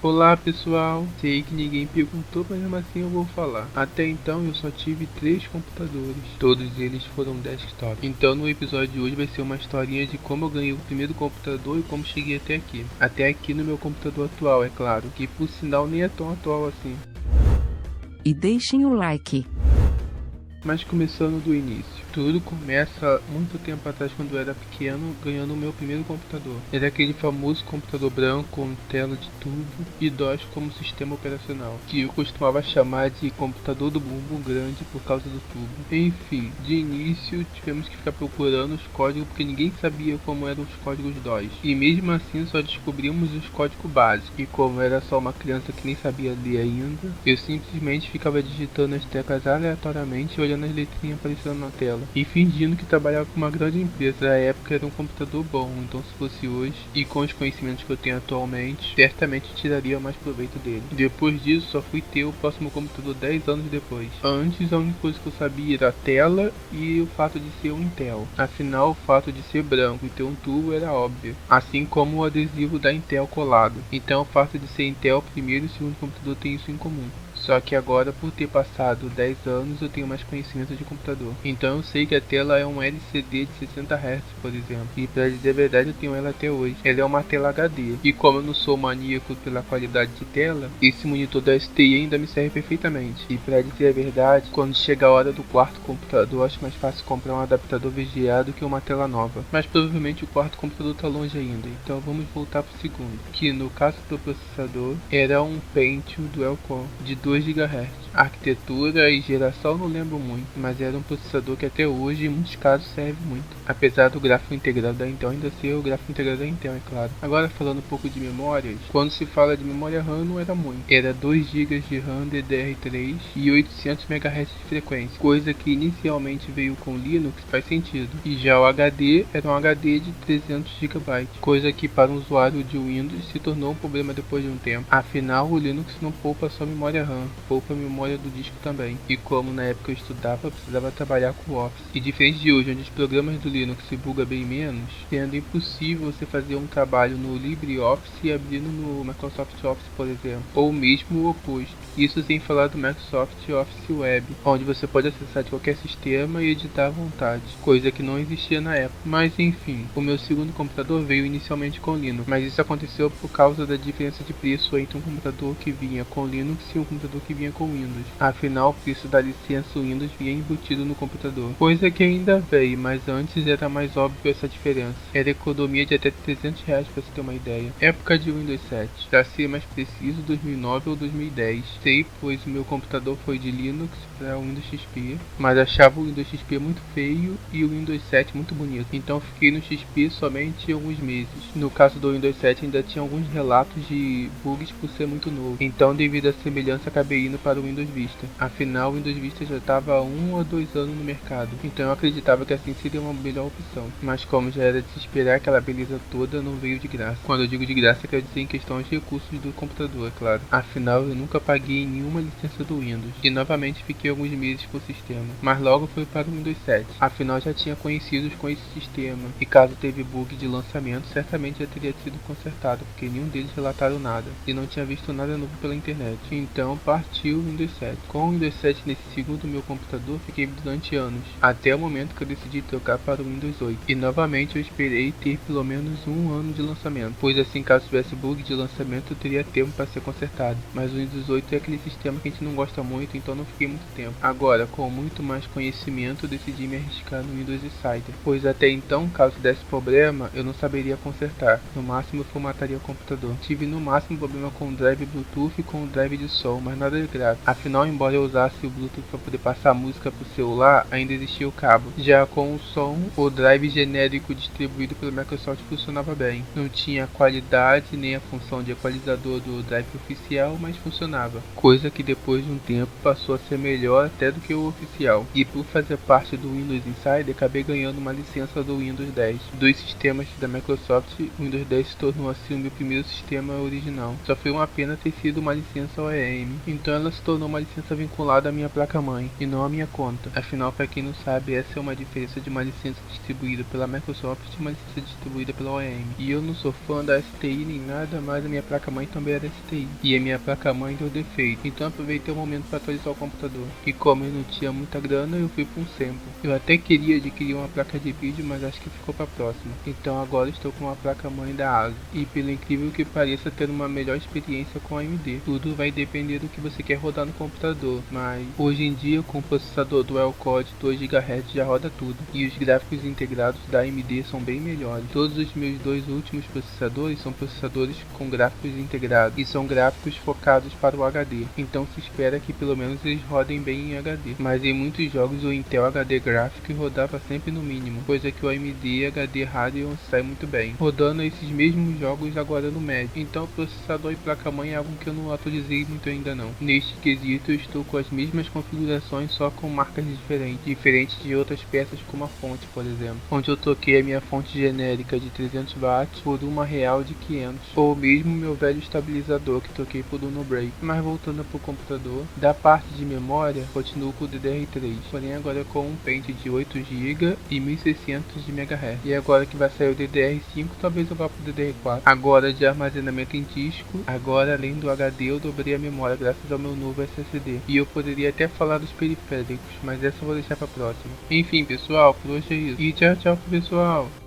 Olá pessoal, sei que ninguém perguntou, mas mesmo assim eu vou falar. Até então eu só tive 3 computadores, todos eles foram desktop. Então no episódio de hoje vai ser uma historinha de como eu ganhei o primeiro computador e como cheguei até aqui. Até aqui no meu computador atual, é claro, que por sinal nem é tão atual assim. E deixem o like. Mas começando do início. Tudo começa muito tempo atrás, quando eu era pequeno, ganhando o meu primeiro computador. Era aquele famoso computador branco com tela de tubo e DOS como sistema operacional, que eu costumava chamar de computador do bumbum grande por causa do tubo. Enfim, de início tivemos que ficar procurando os códigos porque ninguém sabia como eram os códigos DOS. E mesmo assim só descobrimos os códigos básicos. E como era só uma criança que nem sabia ler ainda, eu simplesmente ficava digitando as teclas aleatoriamente e olhando as letrinhas aparecendo na tela e fingindo que trabalhava com uma grande empresa. Na época era um computador bom, então se fosse hoje e com os conhecimentos que eu tenho atualmente, certamente tiraria mais proveito dele. Depois disso só fui ter o próximo computador 10 anos depois. Antes a única coisa que eu sabia era a tela e o fato de ser um Intel. Afinal, o fato de ser branco e ter um tubo era óbvio, assim como o adesivo da Intel colado. Então o fato de ser Intel primeiro e segundo computador tem isso em comum. Só que agora, por ter passado 10 anos, eu tenho mais conhecimento de computador. Então eu sei que a tela é um LCD de 60 Hz, por exemplo. E pra dizer a verdade, eu tenho ela até hoje. Ela é uma tela HD. E como eu não sou maníaco pela qualidade de tela, esse monitor da STI ainda me serve perfeitamente. E pra dizer a verdade, quando chega a hora do quarto computador, acho mais fácil comprar um adaptador VGA do que uma tela nova. Mas provavelmente o quarto computador tá longe ainda. Então vamos voltar pro segundo. Que no caso do processador, era um Pentium Dual Core de 2 GHz. Arquitetura e geração não lembro muito, mas era um processador que até hoje em muitos casos serve muito, apesar do gráfico integrado da Intel ainda ser o gráfico integrado da Intel, é claro. Agora falando um pouco de memórias, quando se fala de memória RAM não era muito, era 2 GB de RAM DDR3 e 800 MHz de frequência, coisa que inicialmente veio com Linux, faz sentido. E já o HD era um HD de 300 GB, coisa que para um usuário de Windows se tornou um problema depois de um tempo. Afinal, o Linux não poupa só memória RAM, poupa a memória do disco também. E como na época eu estudava, eu precisava trabalhar com o Office. E diferente de hoje, onde os programas do Linux se bugam bem menos, sendo impossível você fazer um trabalho no LibreOffice e abrindo no Microsoft Office, por exemplo. Ou mesmo o oposto. Isso sem falar do Microsoft Office Web, onde você pode acessar de qualquer sistema e editar à vontade, coisa que não existia na época. Mas enfim, o meu segundo computador veio inicialmente com Linux, mas isso aconteceu por causa da diferença de preço entre um computador que vinha com Linux e um computador que vinha com Windows. Afinal, o preço da licença Windows vinha embutido no computador, coisa que ainda veio, mas antes era mais óbvio essa diferença. Era economia de até R$ 300 para você ter uma ideia. Época de Windows 7, para ser mais preciso 2009 ou 2010. Sei, pois o meu computador foi de Linux para Windows XP, mas achava o Windows XP muito feio e o Windows 7 muito bonito. Então fiquei no XP somente alguns meses. No caso do Windows 7 ainda tinha alguns relatos de bugs por ser muito novo. Então devido à semelhança acabei indo para o Windows Vista. Afinal o Windows Vista já estava há 1 ou 2 anos no mercado. Então eu acreditava que assim seria uma melhor opção. Mas como já era de se esperar, aquela beleza toda não veio de graça. Quando eu digo de graça, quero dizer em questão de recursos do computador, é claro. Afinal eu nunca paguei nenhuma licença do Windows. E novamente fiquei alguns meses com o sistema. Mas logo fui para o Windows 7. Afinal já tinha conhecidos com esse sistema. E caso teve bug de lançamento, certamente já teria sido consertado, porque nenhum deles relataram nada. E não tinha visto nada novo pela internet. Então partiu o Windows 7. Com o Windows 7 nesse segundo meu computador, fiquei durante anos. Até o momento que eu decidi trocar para o Windows 8. E novamente eu esperei ter pelo menos 1 ano de lançamento. Pois assim, caso tivesse bug de lançamento, eu teria tempo para ser consertado. Mas o Windows 8 é aquele sistema que a gente não gosta muito, então não fiquei muito tempo. Agora, com muito mais conhecimento, eu decidi me arriscar no Windows Insider, pois até então, caso desse problema, eu não saberia consertar. No máximo, eu formataria o computador. Tive no máximo problema com o drive Bluetooth e com o drive de som, mas nada de grave. Afinal, embora eu usasse o Bluetooth para poder passar música para o celular, ainda existia o cabo. Já com o som, o drive genérico distribuído pelo Microsoft funcionava bem. Não tinha a qualidade nem a função de equalizador do drive oficial, mas funcionava, coisa que depois de um tempo passou a ser melhor até do que o oficial. E por fazer parte do Windows Insider, acabei ganhando uma licença do Windows 10. Dos sistemas da Microsoft, o Windows 10 se tornou assim o meu primeiro sistema original. Só foi uma pena ter sido uma licença OEM, então ela se tornou adicionou uma licença vinculada à minha placa-mãe e não à minha conta. Afinal, para quem não sabe, essa é uma diferença de uma licença distribuída pela Microsoft e uma licença distribuída pela OEM. E eu não sou fã da STI nem nada, mas a minha placa-mãe também era STI. E a minha placa-mãe deu defeito, então aproveitei o momento para atualizar o computador. E como eu não tinha muita grana, eu fui para um sample. Eu até queria adquirir uma placa de vídeo, mas acho que ficou para próxima. Então agora estou com uma placa-mãe da ASUS. E pelo incrível que pareça, ter uma melhor experiência com a AMD. Tudo vai depender do que você quer rodar no computador, mas hoje em dia com o processador Dual Core de 2 GHz já roda tudo. E os gráficos integrados da AMD são bem melhores. Todos os meus dois últimos processadores são processadores com gráficos integrados e são gráficos focados para o HD. Então se espera que pelo menos eles rodem bem em HD. Mas em muitos jogos o Intel HD Graphics rodava sempre no mínimo, coisa que o AMD HD Radeon sai muito bem, rodando esses mesmos jogos agora no médio. Então o processador e placa-mãe é algo que eu não atualizei muito ainda não. Neste quesito eu estou com as mesmas configurações, só com marcas diferentes de outras peças, como a fonte, por exemplo, onde eu troquei a minha fonte genérica de 300 watts por uma real de 500, ou mesmo meu velho estabilizador que troquei por Uno Break. Mas voltando para o computador, da parte de memória continuo com o DDR3, porém agora com um pente de 8 GB e 1600 de MHz. E agora que vai sair o DDR5, talvez eu vá para o DDR4. Agora de armazenamento em disco, agora além do HD eu dobrei a memória graças ao meu novo SSD. E eu poderia até falar dos periféricos, mas essa eu vou deixar para próxima. Enfim pessoal, por hoje é isso. E tchau pessoal.